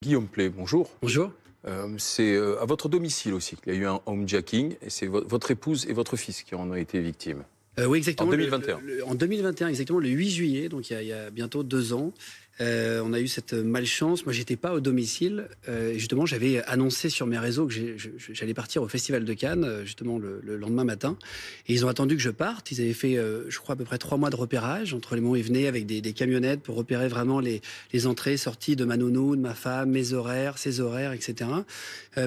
Guillaume Play, bonjour. Bonjour. C'est à votre domicile aussi qu'il y a eu un homejacking et c'est votre épouse et votre fils qui en ont été victimes. Oui, exactement. En 2021. En 2021, exactement, le 8 juillet, donc il y a bientôt 2 ans, on a eu cette malchance. Moi, j'étais pas au domicile. Et justement, j'avais annoncé sur mes réseaux que j'allais partir au Festival de Cannes, justement, le lendemain matin. Et ils ont attendu que je parte. Ils avaient fait, je crois, à peu près 3 mois de repérage. Entre les moments où ils venaient avec des camionnettes pour repérer vraiment les entrées, sorties de ma nounou, de ma femme, mes horaires, ses horaires, etc.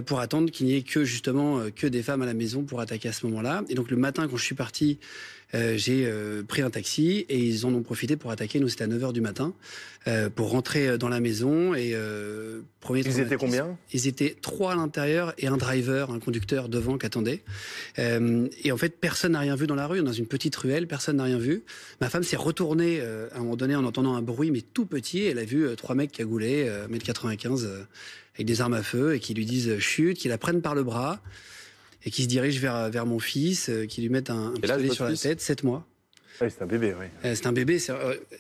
Pour attendre qu'il n'y ait que, justement, que des femmes à la maison pour attaquer à ce moment-là. Et donc, le matin, quand je suis parti, j'ai pris un taxi et ils en ont profité pour attaquer. Nous, c'était à 9h du matin, pour rentrer dans la maison. Et Ils étaient combien? Ils étaient 3 à l'intérieur et un driver, un conducteur devant qui attendait. Et en fait, personne n'a rien vu dans la rue. Dans une petite ruelle, personne n'a rien vu. Ma femme s'est retournée à un moment donné en entendant un bruit, mais tout petit. Elle a vu 3 mecs cagoulés, 1m95, avec des armes à feu et qui lui disent chute, qui la prennent par le bras et qui se dirigent vers mon fils, qui lui mettent un pistolet sur la tête, 7 mois. Oui, c'est un bébé, oui. C'est un bébé.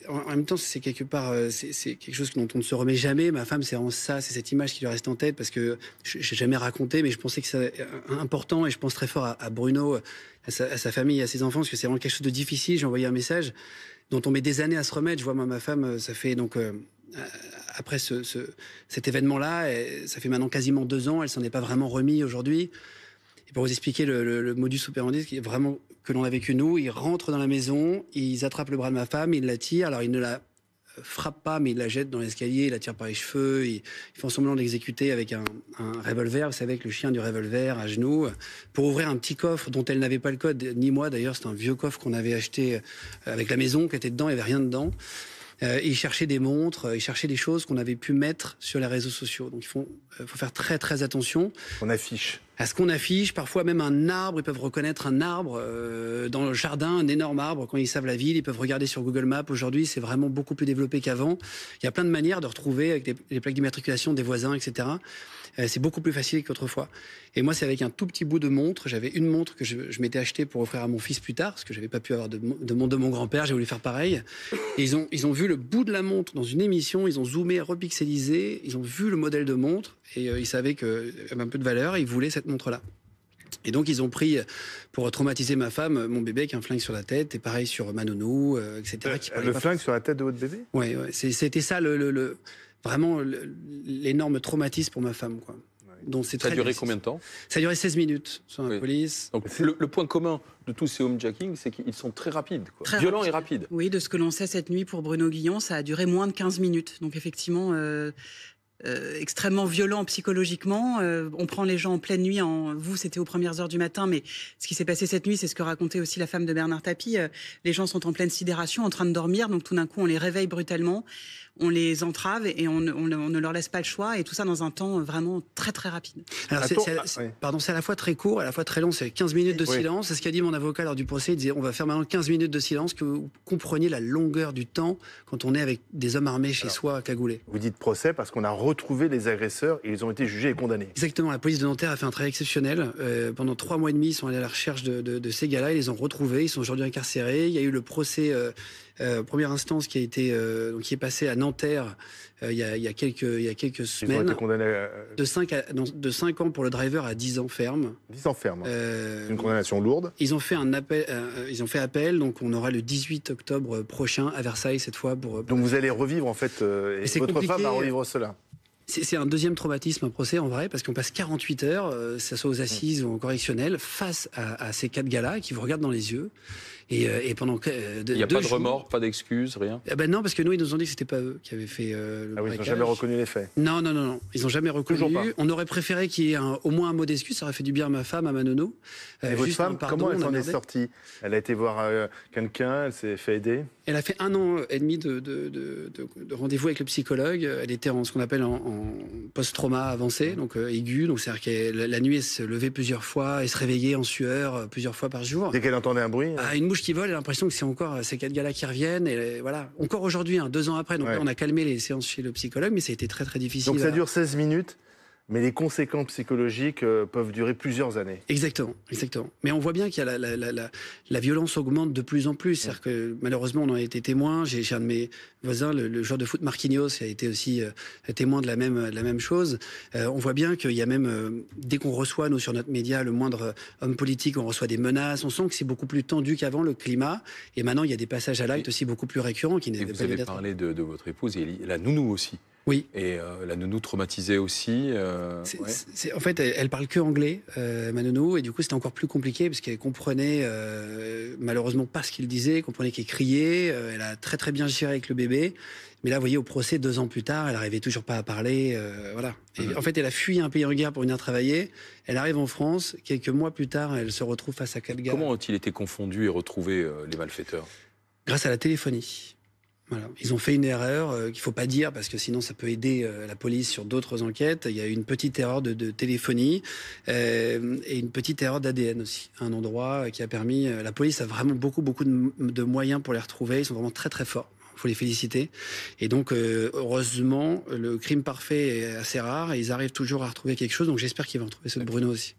En même temps, c'est quelque part, c'est quelque chose dont on ne se remet jamais. Ma femme, c'est vraiment ça, c'est cette image qui lui reste en tête parce que je n'ai jamais raconté, mais je pensais que c'est important et je pense très fort à Bruno, à sa famille, à ses enfants, parce que c'est vraiment quelque chose de difficile. J'ai envoyé un message dont on met des années à se remettre. Je vois ma femme, ça fait donc après cet événement-là, ça fait maintenant quasiment 2 ans. Elle s'en est pas vraiment remise aujourd'hui. Et pour vous expliquer le modus operandi, qui est vraiment que l'on a vécu nous, ils rentrent dans la maison, ils attrapent le bras de ma femme, ils la tirent. Alors ils ne la frappent pas, mais ils la jettent dans l'escalier, ils la tirent par les cheveux, ils font semblant d'exécuter avec un revolver, vous savez, avec le chien du revolver à genoux, pour ouvrir un petit coffre dont elle n'avait pas le code, ni moi d'ailleurs, c'est un vieux coffre qu'on avait acheté avec la maison qui était dedans, il n'y avait rien dedans. Ils cherchaient des montres, ils cherchaient des choses qu'on avait pu mettre sur les réseaux sociaux. Donc il faut faire très très attention. On affiche. À ce qu'on affiche, parfois même un arbre, ils peuvent reconnaître un arbre dans le jardin, un énorme arbre, quand ils savent la ville, ils peuvent regarder sur Google Maps. Aujourd'hui, c'est vraiment beaucoup plus développé qu'avant. Il y a plein de manières de retrouver avec les plaques d'immatriculation des voisins, etc. C'est beaucoup plus facile qu'autrefois. Et moi, c'est avec un tout petit bout de montre. J'avais une montre que je m'étais achetée pour offrir à mon fils plus tard, parce que j'avais pas pu avoir de mon grand-père. J'ai voulu faire pareil. Et ils ont vu le bout de la montre dans une émission. Ils ont zoomé, repixelisé. Ils ont vu le modèle de montre et ils savaient qu'elle avait un peu de valeur. Et ils voulaient cette montre-là. Et donc, ils ont pris, pour traumatiser ma femme, mon bébé avec un flingue sur la tête, et pareil sur ma nounou, etc. Le flingue sur la tête de votre bébé? Ouais, c'était ça vraiment l'énorme traumatisme pour ma femme, quoi. Donc, Ça a duré combien de temps? Ça a duré 16 minutes sur la police. Donc le point commun de tous ces homejacking, c'est qu'ils sont très rapides, quoi. Très Violents rapide. et rapides. Oui, de ce que l'on sait cette nuit pour Bruno Guillon, ça a duré moins de 15 minutes. Donc effectivement, extrêmement violent psychologiquement. On prend les gens en pleine nuit. Vous, c'était aux premières heures du matin, mais ce qui s'est passé cette nuit, c'est ce que racontait aussi la femme de Bernard Tapie. Les gens sont en pleine sidération, en train de dormir, donc tout d'un coup, on les réveille brutalement, on les entrave et on ne leur laisse pas le choix, et tout ça dans un temps vraiment très très rapide. Alors, c'est à la fois très court, à la fois très long, c'est 15 minutes de silence. C'est ce qu'a dit mon avocat lors du procès. Il disait, on va faire maintenant 15 minutes de silence, que vous compreniez la longueur du temps quand on est avec des hommes armés chez soi, cagoulés. Vous dites procès parce qu'on a retrouvé les agresseurs et ils ont été jugés et condamnés. Exactement, la police de Nanterre a fait un travail exceptionnel. Pendant 3 mois et demi, ils sont allés à la recherche de ces gars-là, ils les ont retrouvés, ils sont aujourd'hui incarcérés. Il y a eu le procès première instance qui est passé à Nanterre il y a quelques semaines. Ils ont été condamnés de 5 ans pour le driver à 10 ans ferme. 10 ans ferme. C'est une condamnation lourde. Ils ont fait appel, donc on aura le 18 octobre prochain à Versailles cette fois. Donc vous allez revivre en fait, et votre femme va revivre cela. C'est un deuxième traumatisme, un procès en vrai, parce qu'on passe 48 heures, que ce soit aux assises ou en correctionnel, face à ces 4 gars-là qui vous regardent dans les yeux. Et pendant il n'y a pas de remords, pas d'excuses, rien? Non, parce que nous, ils nous ont dit que c'était pas eux qui avaient fait le braquage. Ils n'ont jamais reconnu les faits? Non. Ils n'ont jamais reconnu. Toujours pas. On aurait préféré qu'il y ait au moins un mot d'excuse. Ça aurait fait du bien à ma femme, à ma nono. Et votre femme, comment elle s'en est sortie? Elle a été voir quelqu'un, elle s'est fait aider? Elle a fait 1 an et demi de rendez-vous avec le psychologue. Elle était en ce qu'on appelle en post-trauma avancé, donc aigu. Donc c'est-à-dire que la nuit, elle se levait plusieurs fois, elle se réveillait en sueur plusieurs fois par jour. Dès qu'elle entendait un bruit? Une mouche qui vole, elle a l'impression que c'est encore ces 4 gars-là qui reviennent. Et voilà. Encore aujourd'hui, 2 ans après, donc là, on a calmé les séances chez le psychologue, mais ça a été très très difficile. Donc ça dure 16 minutes. mais les conséquences psychologiques peuvent durer plusieurs années. Exactement, exactement. Mais on voit bien qu'il y a la violence augmente de plus en plus. C'est-à-dire que malheureusement, on en a été témoin. J'ai un de mes voisins, le joueur de foot Marquinhos, qui a été aussi témoin de la même chose. On voit bien qu'il y a même, dès qu'on reçoit, nous, sur notre média, le moindre homme politique, on reçoit des menaces. On sent que c'est beaucoup plus tendu qu'avant, le climat. Et maintenant, il y a des passages à l'acte aussi beaucoup plus récurrents. Vous avez parlé de votre épouse et la nounou aussi. Oui. Et la nounou traumatisée aussi. En fait, elle parle que anglais, ma nounou, et du coup, c'était encore plus compliqué parce qu'elle comprenait malheureusement pas ce qu'il disait, comprenait qu'il criait. Elle a très très bien géré avec le bébé. Mais là, vous voyez, au procès, 2 ans plus tard, elle n'arrivait toujours pas à parler. Voilà. Et en fait, elle a fui un pays en guerre pour venir travailler. Elle arrive en France. Quelques mois plus tard, elle se retrouve face à Calgary. Comment ont-ils été confondus et retrouvés, les malfaiteurs? Grâce à la téléphonie. Voilà. Ils ont fait une erreur qu'il ne faut pas dire parce que sinon ça peut aider la police sur d'autres enquêtes. Il y a eu une petite erreur de téléphonie et une petite erreur d'ADN aussi. Un endroit qui a permis... la police a vraiment beaucoup de moyens pour les retrouver. Ils sont vraiment très très forts. Il faut les féliciter. Et donc, heureusement, le crime parfait est assez rare et ils arrivent toujours à retrouver quelque chose. Donc j'espère qu'ils vont retrouver ce Bruno aussi.